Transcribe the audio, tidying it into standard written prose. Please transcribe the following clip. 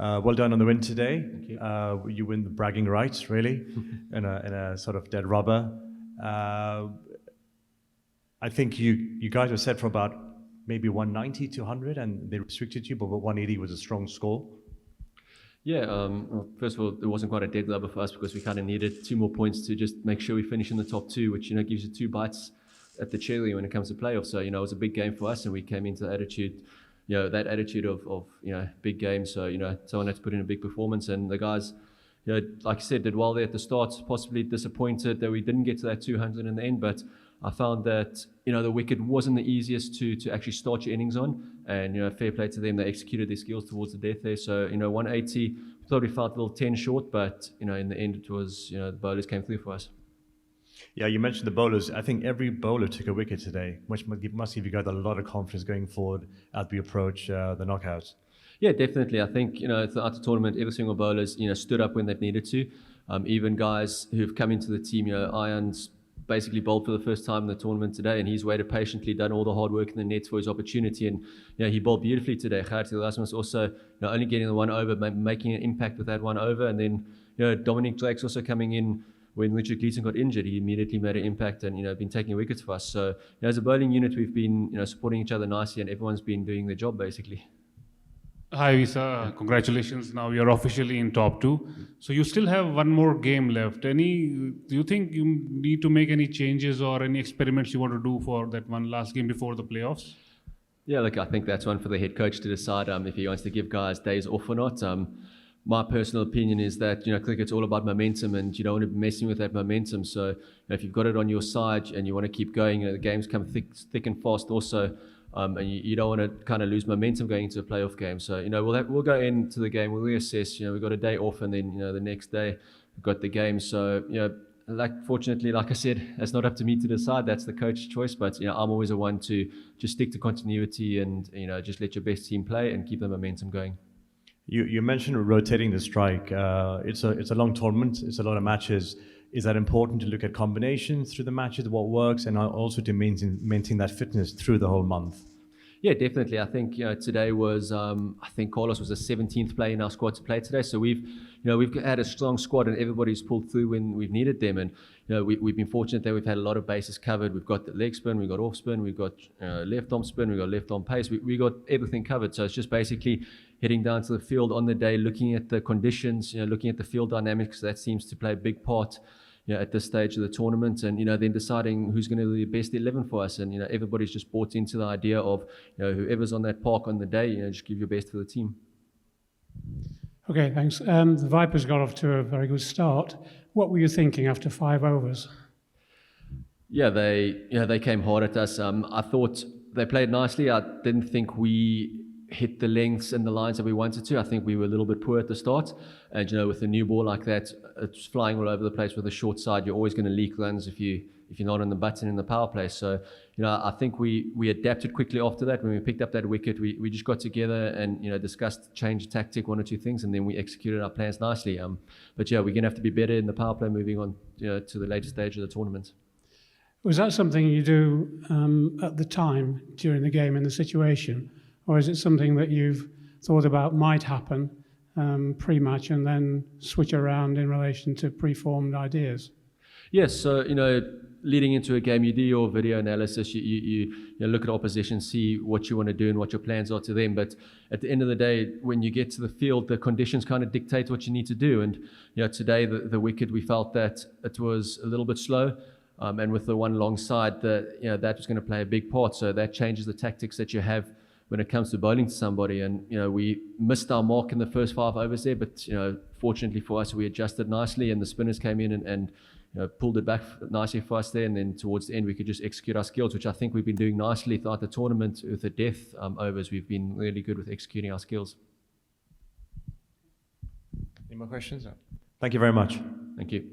Well done on the win today. Thank you. You win the bragging rights, really, in a sort of dead rubber. I think you guys were set for about maybe 190 to 100, and they restricted you, but 180 was a strong score. Yeah, well, first of all, it wasn't quite a dead rubber for us because we kind of needed 2 more points to just make sure we finish in the top 2, which, gives you 2 bites at the cherry when it comes to playoffs. So, it was a big game for us, and we came into the attitude, that attitude of big game. So, someone had to put in a big performance, and the guys, like I said, did well there at the start. Possibly disappointed that we didn't get to that 200 in the end, but I found that, the wicket wasn't the easiest to actually start your innings on. And, fair play to them. They executed their skills towards the death there. So, 180, probably felt a little 10 short, but, in the end it was, the bowlers came through for us. Yeah, you mentioned the bowlers. I think every bowler took a wicket today, which must give you guys a lot of confidence going forward as we approach the knockouts. Yeah, definitely. I think, throughout the tournament, every single bowler's, stood up when they've needed to. Even guys who've come into the team, Ian's basically bowled for the first time in the tournament today, and he's waited patiently, done all the hard work in the nets for his opportunity, and he bowled beautifully today. Khairati Rasmus also only getting the 1 over, making an impact with that 1 over, and then Dominic Drake's also coming in when Richard Gleeson got injured. He immediately made an impact and been taking wickets for us. So as a bowling unit, we've been supporting each other nicely, and everyone's been doing their job basically. Hi, Wiese. Congratulations. Now you're officially in top 2. So you still have 1 more game left. Do you think you need to make any changes or any experiments you want to do for that one last game before the playoffs? Yeah, look, I think that's one for the head coach to decide if he wants to give guys days off or not. My personal opinion is that, cricket's all about momentum, and you don't want to be messing with that momentum. So if you've got it on your side and you want to keep going, the games come thick and fast also. And you don't want to kind of lose momentum going into a playoff game. So, we'll go into the game, we'll reassess. We've got a day off, and then, the next day we've got the game. So, fortunately, like I said, it's not up to me to decide. That's the coach's choice. But, I'm always a one to just stick to continuity and, just let your best team play and keep the momentum going. You mentioned rotating the strike. It's a long tournament. It's a lot of matches. Is that important to look at combinations through the matches, what works, and also to maintain that fitness through the whole month? Yeah, definitely. I think today was I think Carlos was the 17th player in our squad to play today. So we've had a strong squad, and everybody's pulled through when we've needed them. And we've been fortunate that we've had a lot of bases covered. We've got the leg spin, we've got off spin, we've got left arm spin, we've got left arm pace. We got everything covered. So it's just basically heading down to the field on the day, looking at the conditions, looking at the field dynamics. That seems to play a big part at this stage of the tournament, and then deciding who's going to be the best 11 for us. And everybody's just bought into the idea of whoever's on that park on the day, just give your best for the team. Okay, thanks. The Vipers got off to a very good start. What were you thinking after 5 overs? Yeah, they came hard at us. I thought they played nicely. I didn't think we hit the lengths and the lines that we wanted to. I think we were a little bit poor at the start. And with a new ball like that, it's flying all over the place with a short side. You're always going to leak runs if you're not on the button in the power play. So, I think we adapted quickly after that. When we picked up that wicket, we just got together and, discussed change of tactic, 1 or 2 things, and then we executed our plans nicely. But we're going to have to be better in the power play moving on to the later stage of the tournament. Was that something you do at the time during the game in the situation? Or is it something that you've thought about might happen pre-match and then switch around in relation to pre-formed ideas? Yes, so, leading into a game, you do your video analysis, you look at opposition, see what you want to do and what your plans are to them. But at the end of the day, when you get to the field, the conditions kind of dictate what you need to do. And, today, the wicket, we felt that it was a little bit slow. And with the one long side, that was going to play a big part. So that changes the tactics that you have when it comes to bowling to somebody. And, we missed our mark in the first 5 overs there, but, fortunately for us, we adjusted nicely and the spinners came in and pulled it back nicely for us there. And then towards the end, we could just execute our skills, which I think we've been doing nicely throughout the tournament with the death overs. We've been really good with executing our skills. Any more questions? Thank you very much. Thank you.